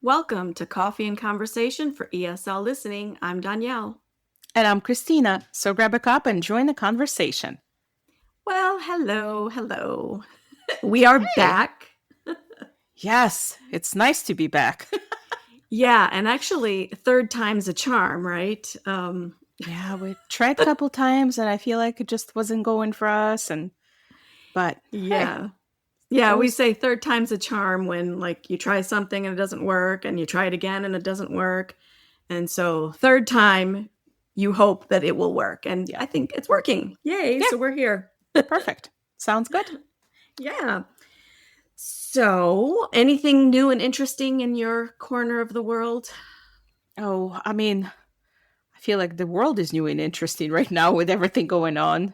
Welcome to Coffee and Conversation for ESL Listening. I'm Donielle. And I'm Khrystyna, so grab a cup and join the conversation. Well, hello. We are Hey. back. Yes, it's nice to be back. Yeah, and actually, third time's a charm, right? Yeah, we tried a couple times and I feel like it just wasn't going for us but hey, Yeah. Yeah, we shows. say third time's a charm when like you try something and it doesn't work and you try it again and it doesn't work. And so third time you hope that it will work. And Yeah. I think it's working. Yay, Yeah, so we're here. perfect. Sounds good. Yeah. So, anything new and interesting in your corner of the world? I feel like the world is new and interesting right now with everything going on.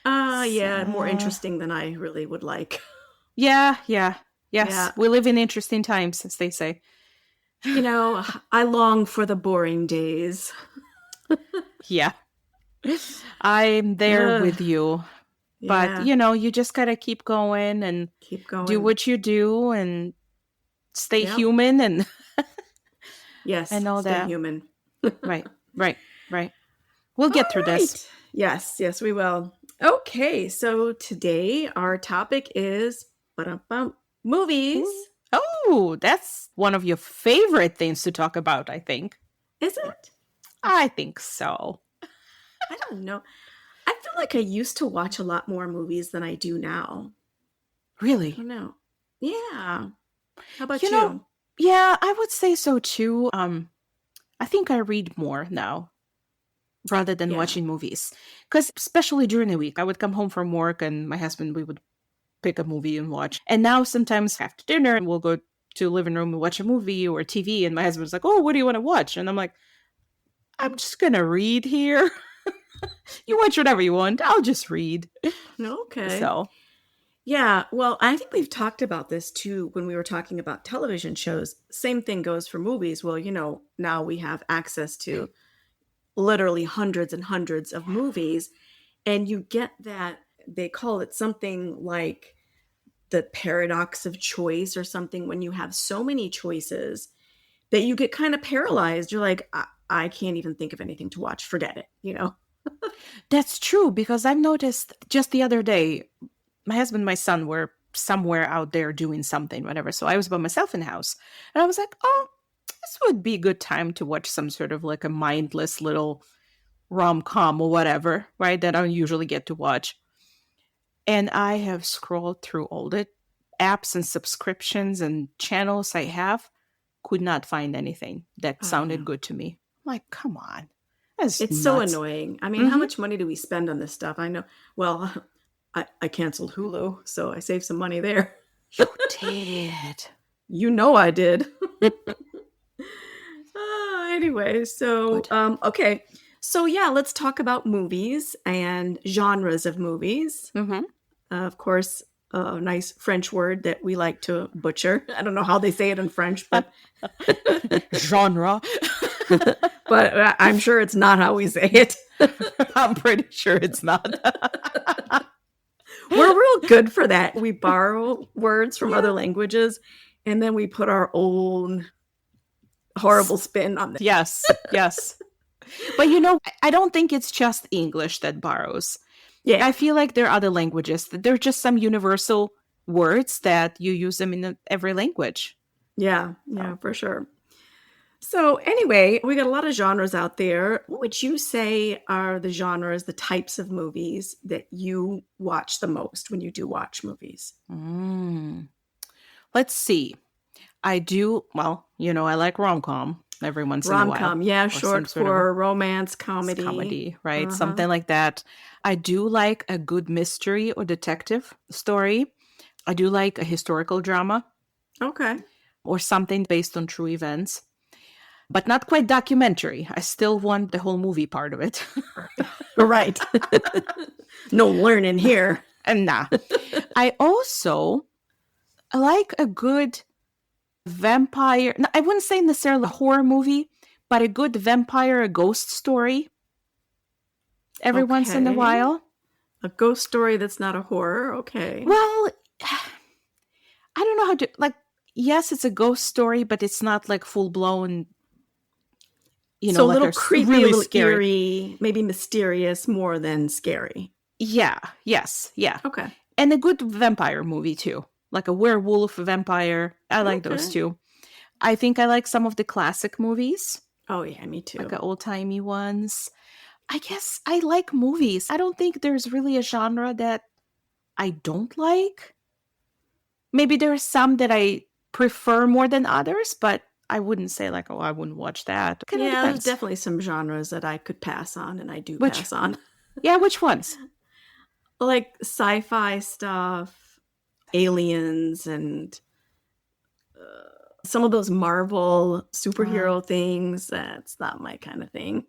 Yeah, more So, interesting than I really would like. yes, Yeah. we live in interesting times, as they say. You know, I long for the boring days. Yeah, I'm there Ugh, with you. But, yeah, you just gotta keep going and keep do going. what you do and stay Yep. human and Yes, and all stay that. human. Right, right, right. We'll All get through this. right. Yes, we will. Okay, so today our topic is ba-dum-bum, movies. Ooh. Oh, that's one of your favorite things to talk about, I think. Is it? I think so. I don't know. I feel like I used to watch a lot more movies than I do now. I Really? don't know. Yeah. How about You know, you? yeah, I would say so too. I think I read more now rather than Yeah. watching movies. Because especially during the week, I would come home from work and my husband, we would pick a movie and watch. And now sometimes after dinner, we'll go to the living room and watch a movie or TV. And my husband's like, "Oh, what do you want to watch?" And I'm like, "I'm just going to read here." You watch whatever you want. I'll just read. Okay. So, Yeah. Well, I think we've talked about this too when we were talking about television shows. Same thing goes for movies. Well, now we have access to literally hundreds and hundreds of movies, and you get that they call it something like the paradox of choice or something when you have so many choices that you get kind of paralyzed. You're like, I can't even think of anything to watch. Forget it. that's true because I've noticed just the other day, my husband and my son were somewhere out there doing something, whatever. So I was by myself in the house. And I was like, "Oh, this would be a good time to watch some sort of like a mindless little rom-com or whatever, right? That I don't usually get to watch." And I have scrolled through all the apps and subscriptions and channels I have, could not find anything that I sounded know. good to me. I'm like, come on. That's It's so nuts. annoying. I mean, how Mm-hmm. much money do we spend on this stuff? I know. Well, I canceled Hulu, so I saved some money there. You did. You know I did. Anyway, so Good. okay. So yeah, let's talk about movies and genres of movies. Mm-hmm. Of course, a nice French word that we like to butcher. I don't know how they say it in French, but Genre. but I'm sure it's not how we say it. I'm pretty sure it's not. We're real good for that. We borrow words from Yeah. other languages and then we put our own horrible spin on them. Yes, yes. But I don't think it's just English that borrows. Yeah. I feel like there are other languages that they're just some universal words that you use them in every language. Yeah, So, for sure. So, anyway, we got a lot of genres out there. What would you say are the genres, the types of movies that you watch the most when you do watch movies? mm, let's see. I like rom-com every once in a while Rom-com, yeah, or some short sort of a for romance comedy. comedy, right? Uh-huh. Something like that. I do like a good mystery or detective story. I do like a historical drama Okay. or something based on true events, but not quite documentary. I still want the whole movie part of it. Right. No learning here. And nah. I also like a good vampire. No, I wouldn't say necessarily a horror movie, but a good vampire, a ghost story every once in a Okay. while. A ghost story that's not a horror. Okay. Well, I don't know how to like. yes, it's a ghost story, but it's not like full blown, So a like little a creepy, a really little scary. eerie, maybe mysterious more than scary. Yeah, yes, yeah. Okay. And a good vampire movie too. Like a werewolf vampire. I like those Okay. too. I think I like some of the classic movies, Oh yeah, me like too. the old-timey ones. I guess I like movies. I don't think there's really a genre that I don't like. Maybe there are some that I prefer more than others, but I wouldn't say like, oh, I wouldn't watch that. Kind of Yeah, there's depends. definitely some genres that I could pass on, and I do Which, pass on. yeah, which ones? Like sci-fi stuff, aliens, and some of those Marvel Uh, superhero things. That's not my kind of thing.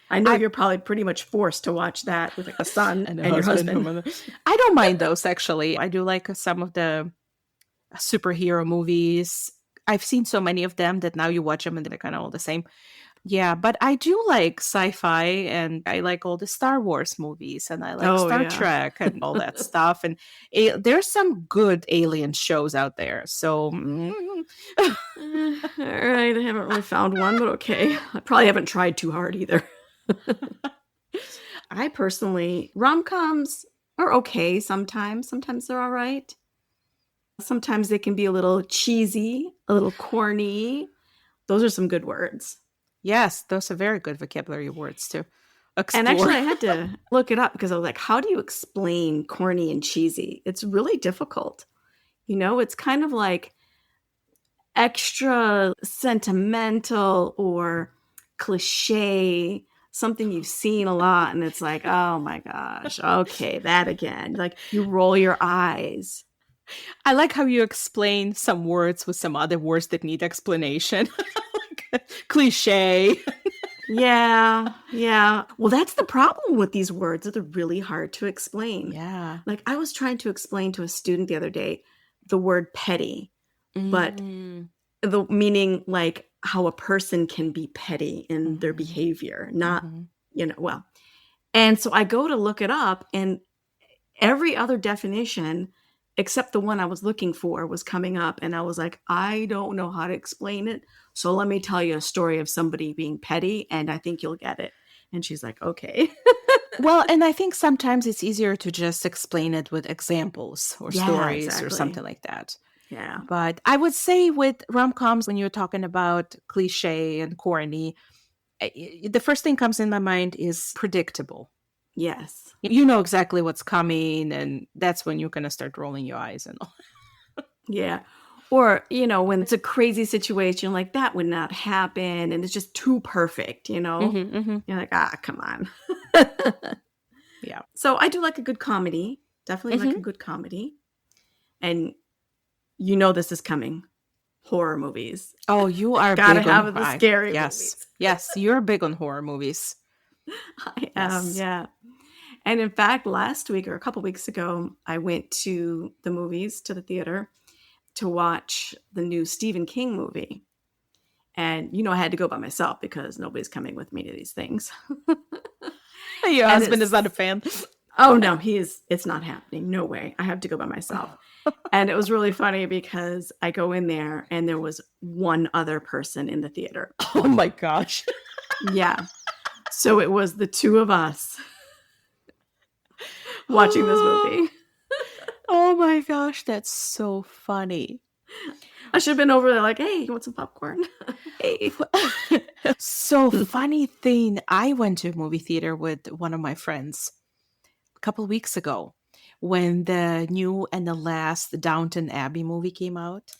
I know I you're probably pretty much forced to watch that with like a son and a and your husband. husband. I don't mind those actually. I do like some of the superhero movies. I've seen so many of them that now you watch them and they're kind of all the same. Yeah, but I do like sci-fi and I like all the Star Wars movies and I like Oh Star yeah. Trek and all that stuff. And there's some good alien shows out there. So, All right, I haven't really found one, but okay. I probably haven't tried too hard either. I personally, rom-coms are okay sometimes. Sometimes they're all right. Sometimes they can be a little cheesy, a little corny. Those are some good words. yes, those are very good vocabulary words to And explore. actually, I had to look it up because I was like, how do you explain corny and cheesy? It's really difficult. It's kind of like extra sentimental or cliche, something you've seen a lot. And it's like, oh my gosh, okay, that again. Like you roll your eyes. I like how you explain some words with some other words that need explanation. Like cliche. Yeah, yeah. Well, that's the problem with these words that they're really hard to explain. Yeah. Like I was trying to explain to a student the other day the word petty, but Mm, the meaning like how a person can be petty in their mhm, behavior, not, mhm. well. And so I go to look it up and every other definition except the one I was looking for was coming up and I was like, I don't know how to explain it. So let me tell you a story of somebody being petty and I think you'll get it. And she's like, okay. Well, and I think sometimes it's easier to just explain it with examples or Yeah, stories or exactly. something like that. Yeah. But I would say with rom-coms, when you're talking about cliche and corny, the first thing comes in my mind is predictable. Yes. You know exactly what's coming, and that's when you're going to start rolling your eyes and all. Yeah. Or, when it's a crazy situation, like that would not happen and it's just too perfect, Hmm. You're like, come on. Yeah. So I do like a good comedy. Definitely like a Hmm. good comedy. And this is coming. Horror movies. Oh, you are Gotta big on have the horror. scary Yes. movies. Yes, you're big on horror movies. I am, Yes. yeah. And in fact, last week or a couple weeks ago, I went to the movies, to the theater, to watch the new Stephen King movie. And, I had to go by myself because nobody's coming with me to these things. Your And husband is it's, not a fan. oh no, it's not happening. No way. I have to go by myself. And it was really funny because I go in there and there was one other person in the theater. Oh my gosh. Yeah. So it was the two of us watching this movie. Oh my gosh, that's so funny. I should have been over there like, hey, you want some popcorn? Hey. So funny thing, I went to a movie theater with one of my friends a couple weeks ago when the new and the last Downton Abbey movie came out.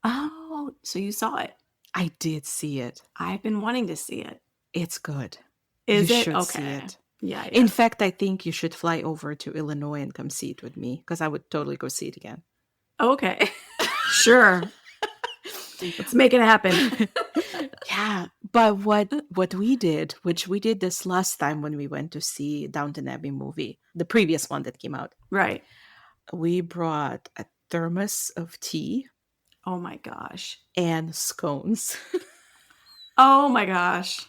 Oh, so you saw it. I did see it. I've been wanting to see it. It's good. You Is it? should see Okay. it. Yeah, In yeah. fact, I think you should fly over to Illinois and come see it with me because I would totally go see it again. Okay. Sure. Let's make it happen. Yeah, but what we did, which we did this last time when we went to see Downton Abbey movie, the previous one that came out, Right. we brought a thermos of tea Oh my gosh. and scones. Oh my gosh.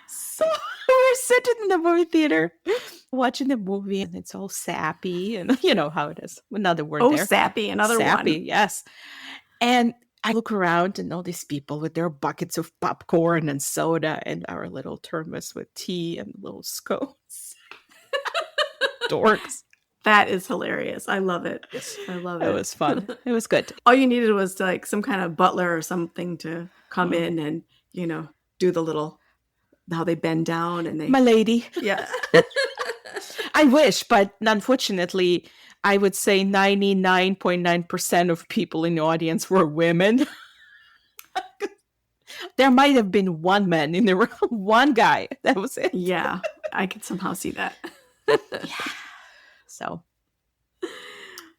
So we're sitting in the movie theater watching the movie and it's all sappy and you know how it is. Another word Oh, there. sappy, another Sappy, one. yes. And I look around and all these people with their buckets of popcorn and soda and our little thermos with tea and little scones. Dorks. That is hilarious. I love it. Yes. I love It it. was fun. It was good. All you needed was like some kind of butler or something to come Oh, in and, you know, do the little how they bend down and my they lady. yeah. I wish, but unfortunately, I would say 99.9% of people in the audience were women. There might have been one man in the room, one guy. That was it. Yeah. I could somehow see that. Yeah. So it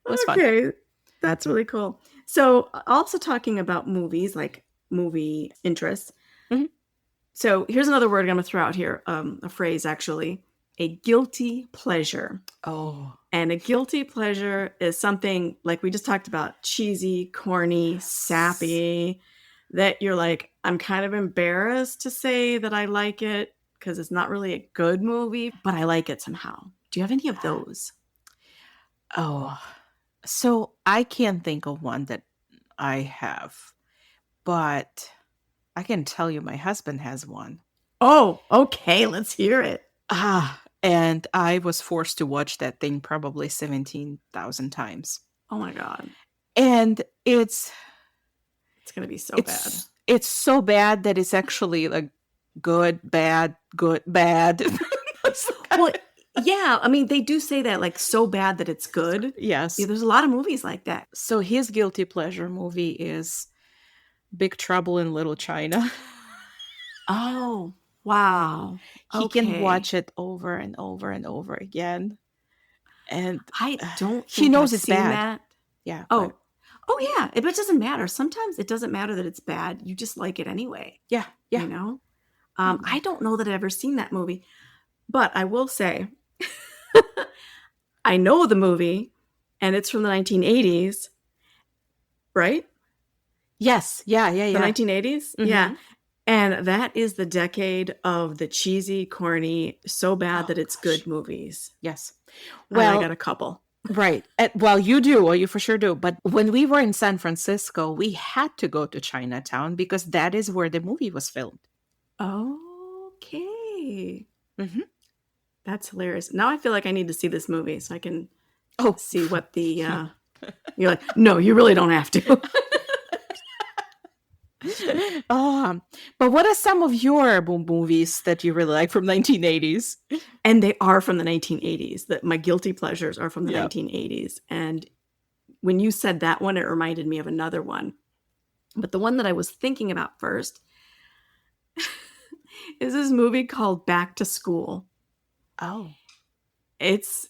was fun. Okay. That's really cool. So, also talking about movies, like movie interests. Mhm. So, here's another word I'm going to throw out here, a phrase actually, a guilty pleasure. Oh, And a guilty pleasure is something like we just talked about, cheesy, corny, sappy, that you're like, I'm kind of embarrassed to say that I like it because it's not really a good movie, but I like it somehow. Do you have any of those? oh. So I can't think of one that I have, but I can tell you my husband has one. Oh, okay. Let's hear it. And I was forced to watch that thing probably 17,000 times. Oh my God. And It's going to be so bad. it's so bad that it's actually like good, bad, good, bad. Well, yeah. I mean, they do say that like so bad that it's good. Yes. Yeah, there's a lot of movies like that. So his guilty pleasure movie is Big Trouble in Little China. Oh, wow. He can Okay. watch it over and over and over again. And I don't he think I've knows it's seen bad. that. Yeah. Oh, oh yeah. It doesn't matter. Sometimes it doesn't matter that it's bad. You just like it anyway. Yeah. Yeah. You know? I don't know that I've ever seen that movie, but I will say I know the movie and it's from the 1980s, right? Yes. Yeah. Yeah. The Yeah. 1980s? Yeah. And that is the decade of the cheesy, corny, so bad Oh, that it's gosh. good movies. Yes. And I Well, got a couple. right. Well, you do, or you for sure do. But when we were in San Francisco, we had to go to Chinatown because that is where the movie was filmed. Okay. Mm-hmm. That's hilarious. Now I feel like I need to see this movie so I can Oh, see what the you're like, no, you really don't have to. But what are some of your movies that you really like from 1980s? And they are from the 1980s. That my guilty pleasures are from the Yeah. 1980s. And when you said that one, it reminded me of another one. But the one that I was thinking about first is this movie called Back to School. Oh. It's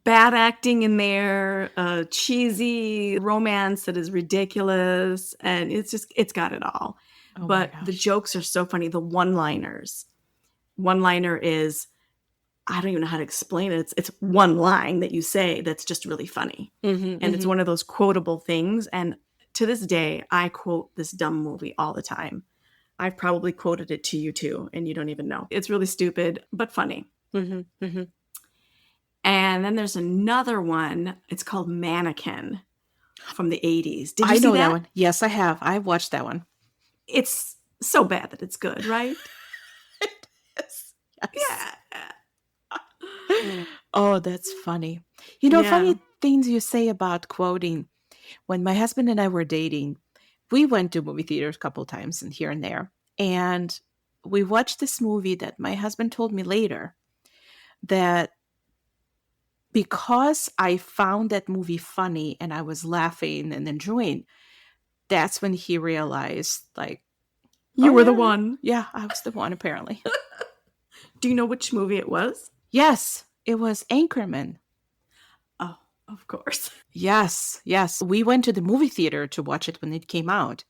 bad acting in there, cheesy romance that is ridiculous, and it's got it all. Oh my But the gosh. jokes are so funny. The one-liners. One-liner is, I don't even know how to explain it. It's one line that you say that's just really funny. Mm-hmm, And it's one of those quotable things. And to this day, I quote this dumb movie all the time. I've probably quoted it to you too, and you don't even know. It's really stupid, but funny. mm-hmm, mm-hmm. And then there's another one. It's called Mannequin from the 80s. Did you I see know that? that one. Yes, I have. I watched that one. It's so bad that it's good, right? Yes. Yeah. Oh, that's funny. You know, Yeah. funny things you say about quoting. When my husband and I were dating, we went to movie theaters a couple times and here and there. And we watched this movie that my husband told me later that because I found that movie funny and I was laughing and enjoying, that's when he realized, like, You oh, were the yeah, one. yeah, I was the one, apparently. Do you know which movie it was? Yes, it was Anchorman. Oh, of course. Yes, yes. We went to the movie theater to watch it when it came out.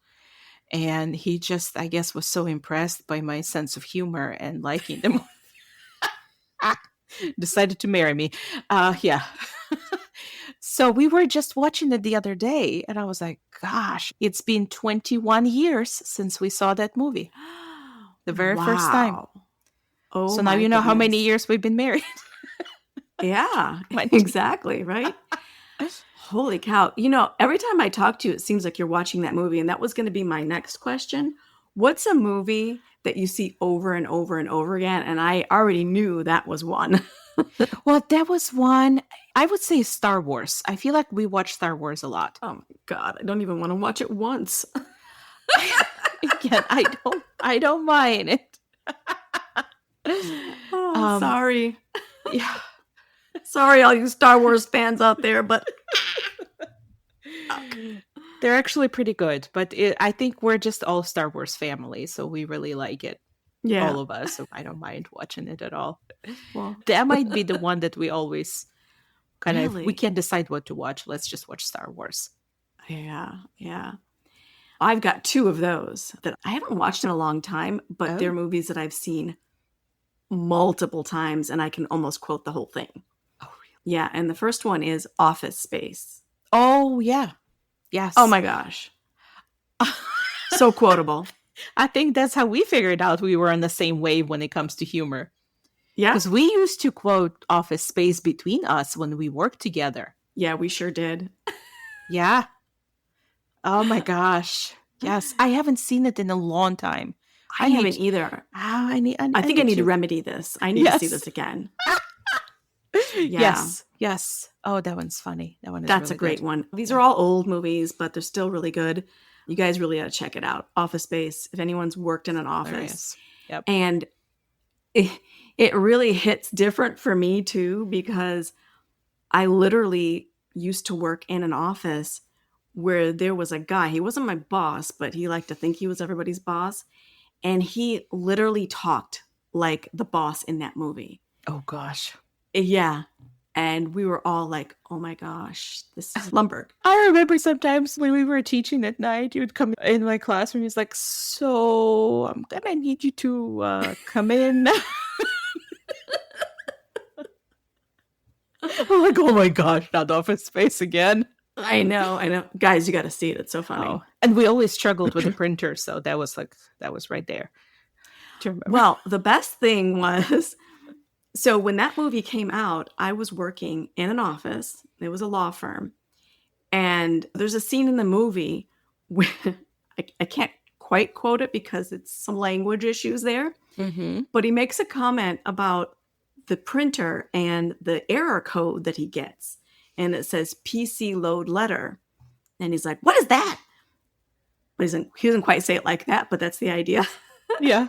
And he just, I guess, was so impressed by my sense of humor and liking the movie. Decided to marry me. Yeah. So we were just watching it the other day, and I was like, gosh, it's been 21 years since we saw that movie. The very first time. Wow. Oh, So now my you know how many goodness. years we've been married. Yeah, 20. exactly, right? Holy cow. You know, every time I talk to you, it seems like you're watching that movie. And that was going to be my next question. What's a movie that you see over and over and over again? And I already knew that was one. Well, that was one. I would say Star Wars. I feel like we watch Star Wars a lot. Oh my God. I don't even want to watch it once. Again, I don't mind it. Oh, sorry. Yeah. Sorry, all you Star Wars fans out there, but they're actually pretty good. But I think we're just all Star Wars family, so we really like it. yeah. All of us. So I don't mind watching it at all. Well, That might be the one that we always kind of, really? we can't decide what to watch. Let's just watch Star Wars. Yeah, yeah. I've got two of those that I haven't watched in a long time, but they're movies that I've seen multiple times and I can almost quote the whole thing. Oh, really? Yeah, and the first one is Office Space. Oh, yeah. Yes. Oh my gosh. So quotable. I think that's how we figured out we were on the same wave when it comes to humor. Yeah. Because we used to quote Office Space between us when we worked together. Yeah, we sure did. Yeah. Oh my gosh. Yes. I haven't seen it in a long time. I haven't either. I think I need to remedy this. I need to see this again. Yeah. Yes. Oh, that one's funny. That one is That's really a great good. one. These are all old movies, but they're still really good. You guys really got to check it out. Office Space, if anyone's worked in an office. Hilarious. Yep. And it really hits different for me too, because I literally used to work in an office where there was a guy. He wasn't my boss, but he liked to think he was everybody's boss. And he literally talked like the boss in that movie. Oh, gosh. Yeah. And we were all like, oh my gosh, this is Lumberg. I remember sometimes when we were teaching at night, you would come in my classroom. He's like, so I'm going to need you to come in. I'm like, oh my gosh, not Office Space again. I know. Guys, you got to see it. It's so funny. Oh. And we always struggled with the printer. So that was right there. Do you remember? Well, the best thing was, so when that movie came out, I was working in an office. It was a law firm. And there's a scene in the movie where I can't quite quote it because it's some language issues there. Mm-hmm. But he makes a comment about the printer and the error code that he gets. And it says PC load letter. And he's like, what is that? But he doesn't quite say it like that, but that's the idea. Yeah.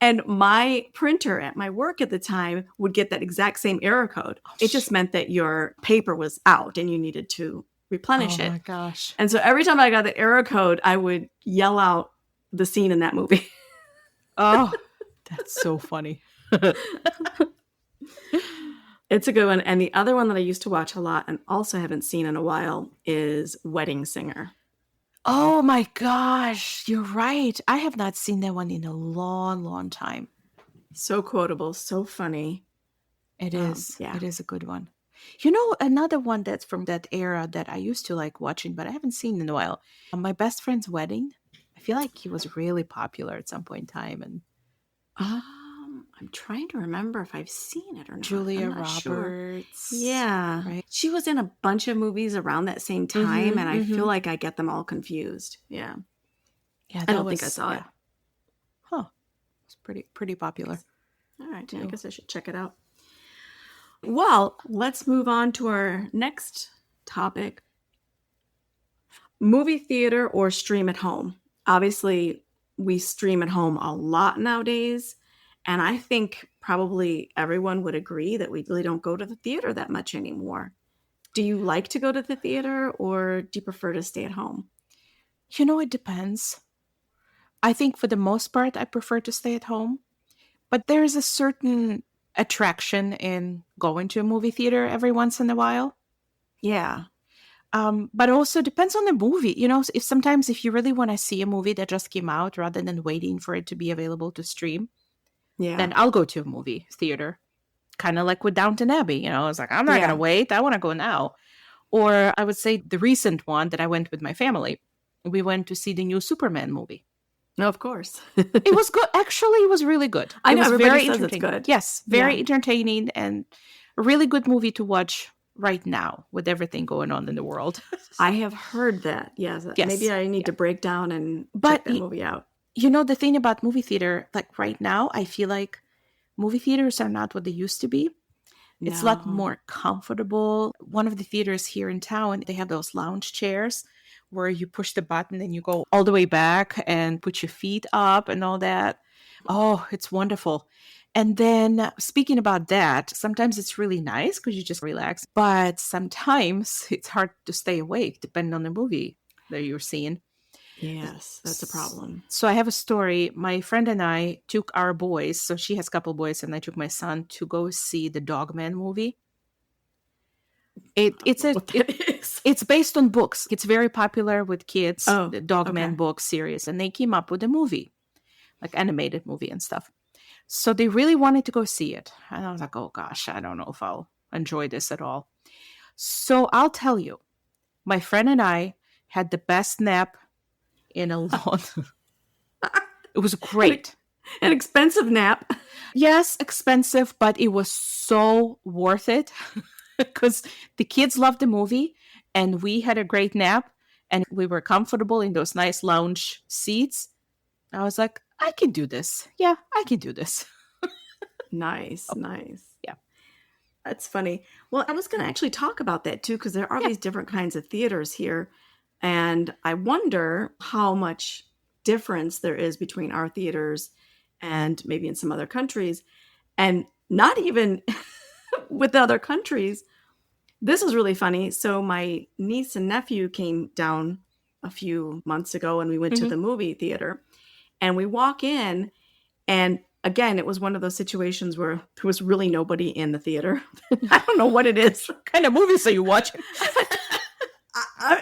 And my printer at my work at the time would get that exact same error code. It just meant that your paper was out and you needed to replenish it. Oh my gosh. And so every time I got the error code, I would yell out the scene in that movie. Oh, that's so funny. It's a good one. And the other one that I used to watch a lot and also haven't seen in a while is Wedding Singer. Oh my gosh, you're right. I have not seen that one in a long, long time. So quotable, so funny. It is. Yeah. It is a good one. You know, another one that's from that era that I used to like watching, but I haven't seen in a while. My best friend's wedding. I feel like he was really popular at some point in time. And I'm trying to remember if I've seen it or not. Julia Roberts. Sure. Yeah. Right. She was in a bunch of movies around that same time, and I feel like I get them all confused. Yeah. Yeah, I don't think I saw it. Huh. It's pretty popular. All right. I guess I should check it out. Well, let's move on to our next topic. Movie theater or stream at home. Obviously, we stream at home a lot nowadays. And I think probably everyone would agree that we really don't go to the theater that much anymore. Do you like to go to the theater or do you prefer to stay at home? You know, it depends. I think for the most part, I prefer to stay at home. But there is a certain attraction in going to a movie theater every once in a while. Yeah. But also depends on the movie. You know, if you really want to see a movie that just came out rather than waiting for it to be available to stream, then I'll go to a movie theater. Kind of like with Downton Abbey, you know, I was like, I'm not going to wait. I want to go now. Or I would say the recent one that I went with my family. We went to see the new Superman movie. No, of course. It was good. Actually, it was really good. I know it was everybody very says entertaining. it's good. Yes, very entertaining and a really good movie to watch right now with everything going on in the world. I have heard that. Yes, maybe Yes. I need Yeah. to break down and check But that movie out. the thing about movie theater, like right now, I feel like movie theaters are not what they used to be. It's a lot No. more comfortable. One of the theaters here in town, they have those lounge chairs where you push the button and you go all the way back and put your feet up and all that. Oh, it's wonderful. And then speaking about that, sometimes it's really nice because you just relax, but sometimes it's hard to stay awake depending on the movie that you're seeing. Yes, that's a problem. So I have a story. My friend and I took our boys, so she has a couple boys, and I took my son to go see the Dogman movie. I don't know what that is. It's based on books. It's very popular with kids, Oh, the Dogman okay. book series, and they came up with a movie, like animated movie and stuff. So they really wanted to go see it. And I was like, oh gosh, I don't know if I'll enjoy this at all. So I'll tell you, my friend and I had the best nap in a long it was An, great. an expensive nap. Yes, expensive, but it was so worth it because the kids loved the movie and we had a great nap and we were comfortable in those nice lounge seats. I was like, I can do this. Yeah, I can do this. Nice, Oh, nice. yeah. That's funny. Well, I was going to actually talk about that too, because there are Yeah. these different kinds of theaters here. And I wonder how much difference there is between our theaters and maybe in some other countries. And not even with the other countries. This is really funny. So, my niece and nephew came down a few months ago and we went to Hmm. the movie theater. And we walk in, and again, it was one of those situations where there was really nobody in the theater. I don't know what it is. What kind of movies are you watching?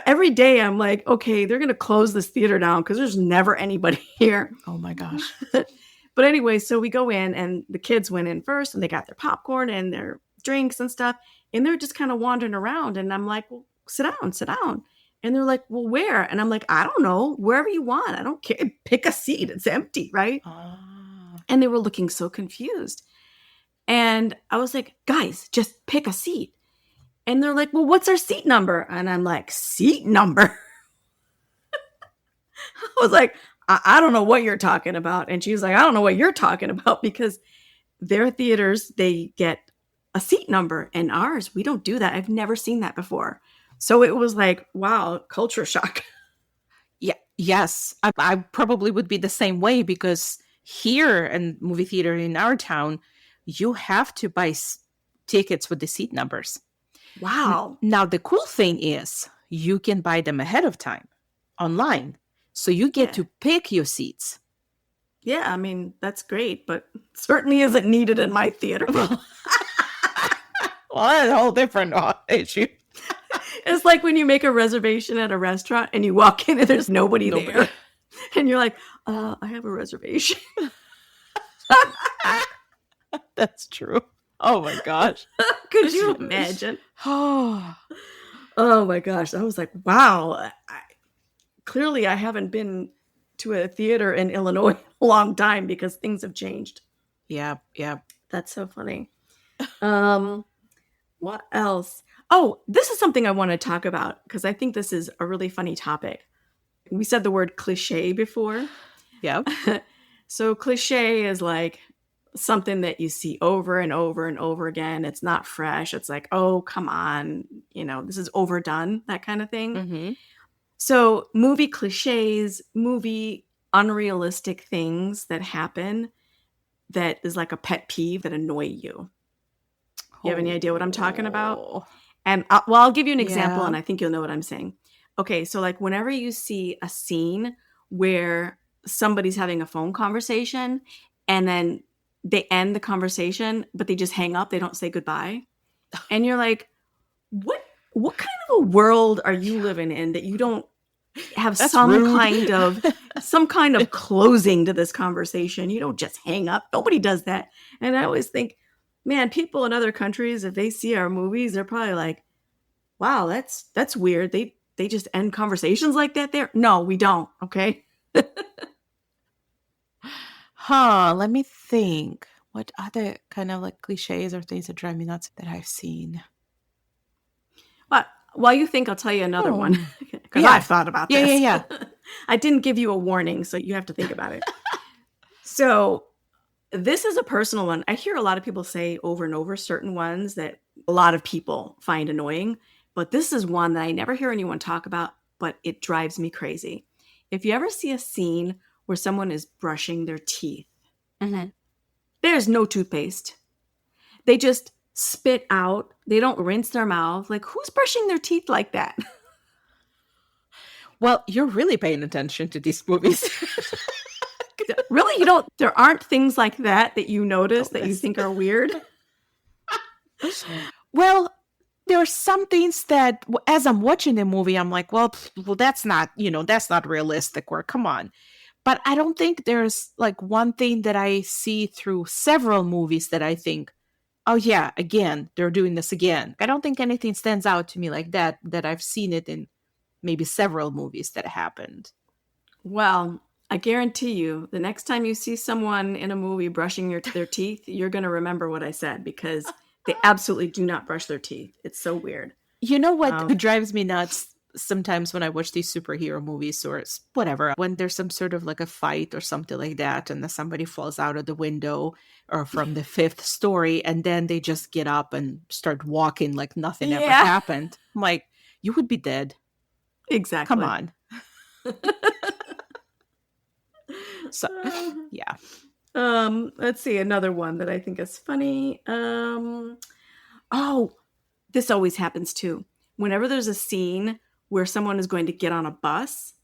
Every day I'm like, okay, they're going to close this theater down because there's never anybody here. Oh my gosh. But anyway, so we go in and the kids went in first and they got their popcorn and their drinks and stuff. And they're just kind of wandering around. And I'm like, well, sit down, sit down. And they're like, well, where? And I'm like, I don't know, wherever you want. I don't care. Pick a seat. It's empty, right? Ah. And they were looking so confused. And I was like, guys, just pick a seat. And they're like, well, what's our seat number? And I'm like, seat number? I was like, I don't know what you're talking about. And she was like, I don't know what you're talking about because their theaters, they get a seat number and ours, we don't do that. I've never seen that before. So it was like, wow, culture shock. Yeah. Yes. I probably would be the same way because here in movie theater in our town, you have to buy tickets with the seat numbers. Wow. Now, the cool thing is you can buy them ahead of time online. So you get Yeah. to pick your seats. Yeah. I mean, that's great, but certainly isn't needed in my theater. Well, that's a whole different issue. It's like when you make a reservation at a restaurant and you walk in and there's nobody there. And you're like, I have a reservation. That's true. Oh my gosh. Could you imagine? Oh, Oh my gosh. I was like, wow. Clearly, I haven't been to a theater in Illinois in a long time because things have changed. yeah, yeah. That's so funny. What else? Oh, this is something I want to talk about because I think this is a really funny topic. We said the word cliche before. Yeah. So, cliche is like something that you see over and over and over again. It's not fresh. It's like, oh, come on. This is overdone, that kind of thing. Mm-hmm. So, movie cliches, movie unrealistic things that happen that is like a pet peeve that annoy you. You have any idea what I'm talking about? Oh. And I'll give you an example Yeah. and I think you'll know what I'm saying. Okay, so like whenever you see a scene where somebody's having a phone conversation and then they end the conversation, but they just hang up, they don't say goodbye. And you're like, what kind of a world are you living in that you don't have That's some rude. kind of closing to this conversation? You don't just hang up. Nobody does that. And I always think, man, people in other countries, if they see our movies, they're probably like, wow, that's weird. They just end conversations like that there. No, we don't. Okay. Let me think. What other kind of like cliches or things that drive me nuts that I've seen? But while you think, I'll tell you another one Oh, because yeah. I've thought about Yeah, yeah, this. yeah. I didn't give you a warning, so you have to think about it. So this is a personal one. I hear a lot of people say over and over certain ones that a lot of people find annoying, but this is one that I never hear anyone talk about, but it drives me crazy. If you ever see a scene where someone is brushing their teeth, Hmm. there's no toothpaste. They just spit out. They don't rinse their mouth. Like, who's brushing their teeth like that? Well, you're really paying attention to these movies. Really? You don't, there aren't things like that you notice that you Notice. think are weird? Well, there are some things that, as I'm watching the movie, I'm like, well, that's not, that's not realistic. Or come on. But I don't think there's like one thing that I see through several movies that I think, oh yeah, again, they're doing this again. I don't think anything stands out to me like that. That I've seen it in maybe several movies that happened. Well, I guarantee you, the next time you see someone in a movie brushing their teeth, you're going to remember what I said because they absolutely do not brush their teeth. It's so weird. You know what Um, drives me nuts sometimes when I watch these superhero movies or whatever, when there's some sort of like a fight or something like that, and then somebody falls out of the window or from the fifth story, and then they just get up and start walking like nothing ever yeah, happened. I'm like, you would be dead. Come exactly. on. So, yeah. Let's see another one that I think is funny. Oh, this always happens too. Whenever there's a scene where someone is going to get on a bus,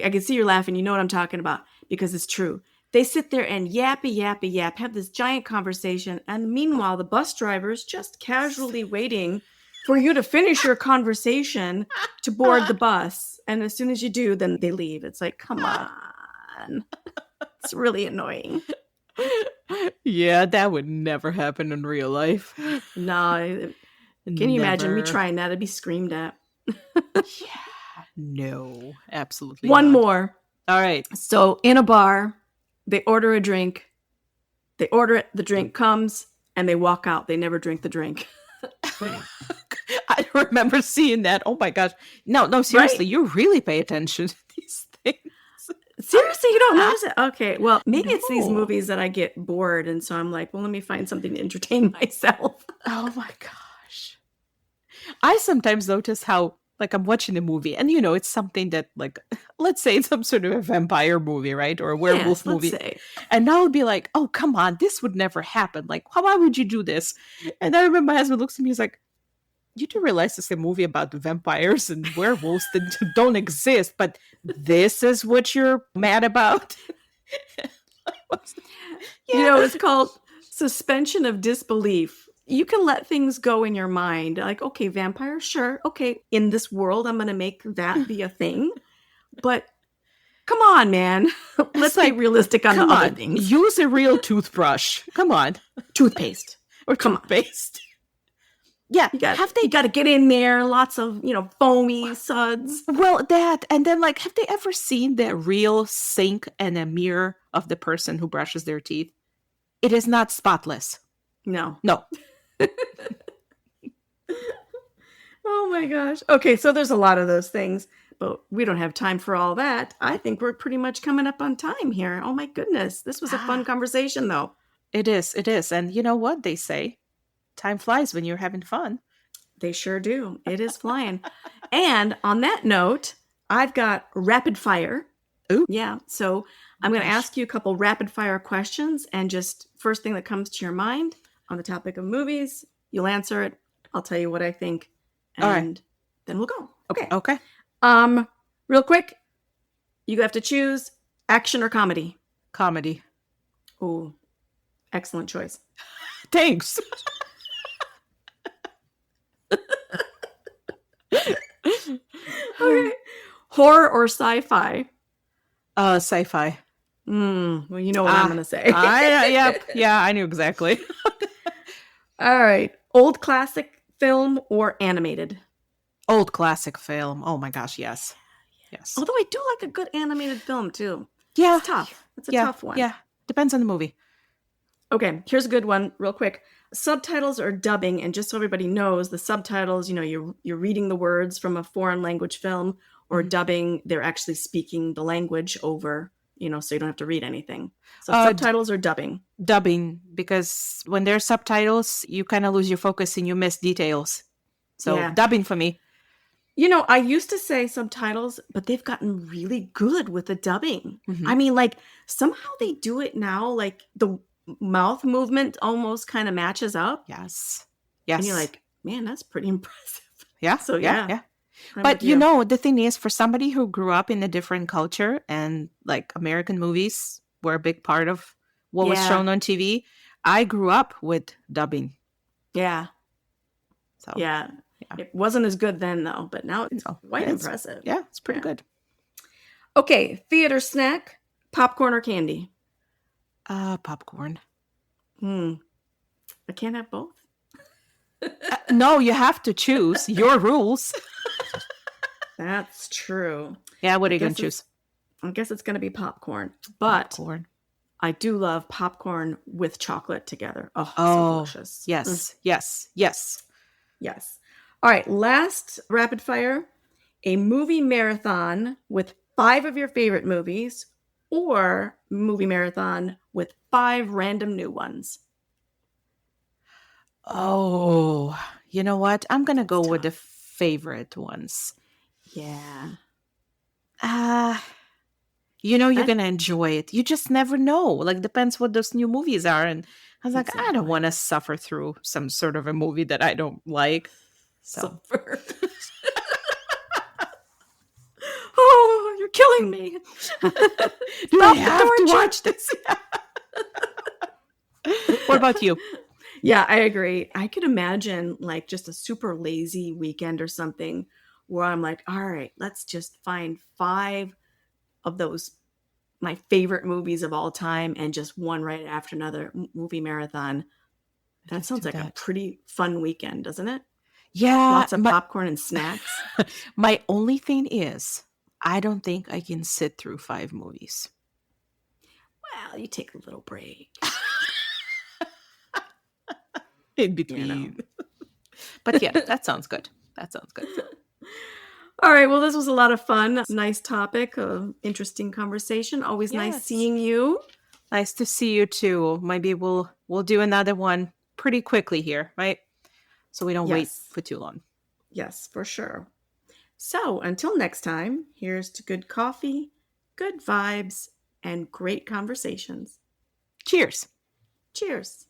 I can see you're laughing. You know what I'm talking about because it's true. They sit there and yap, have this giant conversation. And meanwhile, the bus driver's just casually waiting for you to finish your conversation to board the bus. And as soon as you do, then they leave. It's like, come on. It's really annoying. Yeah, that would never happen in real life. No, can you imagine me Never. trying that? I'd be screamed at. Yeah. No, absolutely One not. more. All right. So in a bar, they order a drink. They order it, the drink comes, and they walk out. They never drink the drink. I remember seeing that. Oh my gosh. No, seriously, Right? you really pay attention to these things. Seriously, you don't notice it? Okay, well, maybe it's these No. movies that I get bored, and so I'm like, well, let me find something to entertain myself. Oh my gosh. I sometimes notice how, like, I'm watching a movie and, it's something that, like, let's say it's some sort of a vampire movie, right? Or a werewolf Yes, let's movie. say. And I'll be like, oh, come on, this would never happen. Like, why would you do this? And I remember my husband looks at me, he's like, you do realize it's a movie about vampires and werewolves that don't exist, but this is what you're mad about? Yeah. It's called suspension of disbelief. You can let things go in your mind. Like, okay, vampire, sure. Okay, in this world, I'm going to make that be a thing. But come on, man. Let's be realistic on the Come other on, things. use a real toothbrush. Come on. Toothpaste. Or Come on. toothpaste. Yeah. You got to get in there. Lots of, foamy suds. Well, that, and then, like, have they ever seen the real sink and a mirror of the person who brushes their teeth? It is not spotless. No. No. Oh my gosh. Okay, so there's a lot of those things, but we don't have time for all that. I think we're pretty much coming up on time here. Oh my goodness. This was a fun conversation, though. It is. It is. And you know what they say? Time flies when you're having fun. They sure do. It is flying. And on that note, I've got rapid fire. Ooh. Yeah. So I'm going to ask you a couple rapid fire questions, and just first thing that comes to your mind on the topic of movies, you'll answer it. I'll tell you what I think, and All right. then we'll go. Okay. Okay. Real quick, you have to choose action or comedy. Comedy. Ooh, excellent choice. Thanks. Okay. Horror or sci-fi? Sci-fi. Well, you know what I'm going to say. Yeah, I knew exactly. All right. Old classic film or animated? Old classic film. Oh my gosh, yes. Yes. Although I do like a good animated film too. Yeah. It's tough. It's a Yeah, tough one. Yeah. Depends on the movie. Okay, here's a good one real quick. subtitles or dubbing, and just so everybody knows, the subtitles, you're reading the words from a foreign language film, or Mhm. dubbing, they're actually speaking the language over, so you don't have to read anything. So D subtitles or dubbing. dubbing, because when there's subtitles, you kinda lose your focus and you miss details. So, Yeah. dubbing for me. I used to say subtitles, but they've gotten really good with the dubbing. I Mhm. mean, like, somehow they do it now, like, the mouth movement almost kinda matches up, Yes. and you're Yes. like, "Man, that's pretty impressive." Yeah, So, yeah, yeah, yeah. I'm But, with you. the thing is, for somebody who grew up in a different culture and, like, American movies were a big part of what was Yeah, shown on TV, I grew up with dubbing. yeah, So, yeah. yeah. It wasn't as good then, though, but now it's No, quite it's impressive. yeah, it's pretty Yeah. good. Okay, theater snack, popcorn or candy? Popcorn. Hmm, I can't have both? No, you have to choose your rules. That's true. Yeah, what I are you gonna guess it's choose? I guess it's gonna be popcorn, but Popcorn. I do love popcorn with chocolate together. Oh, so Oh, delicious. yes, yes, yes. Yes. All right, last rapid fire. A movie marathon with 5 of your favorite movies, or movie marathon with 5 random new ones. Oh, you know what? I'm gonna That's go with the tough. favorite ones. Yeah. Ah, you're I gonna enjoy it. You just never know. Like, depends what those new movies are. And I was like, I don't want exactly. to suffer through some sort of a movie that I don't like. So, Suffer. Oh, you're killing me. do I Stop the have to torture. watch this? What about you? Yeah, I agree. I could imagine like just a super lazy weekend or something where I'm like, all right, let's just find 5 of those my favorite movies of all time and just one right after another movie marathon. That Let's sounds do like a that. pretty fun weekend, doesn't it? Yeah, Lots of but popcorn and snacks. my only thing is, I don't think I can sit through 5 movies. Well, you take a little break, In you know. between. But yeah, that sounds good. That sounds good. All right, well, this was a lot of fun. Nice topic, interesting conversation. Always nice Yes. seeing you. Nice to see you too. Maybe we'll do another one pretty quickly here, right? So we don't wait Yes, for too long. yes, for sure. So until next time, here's to good coffee, good vibes, and great conversations. Cheers. Cheers.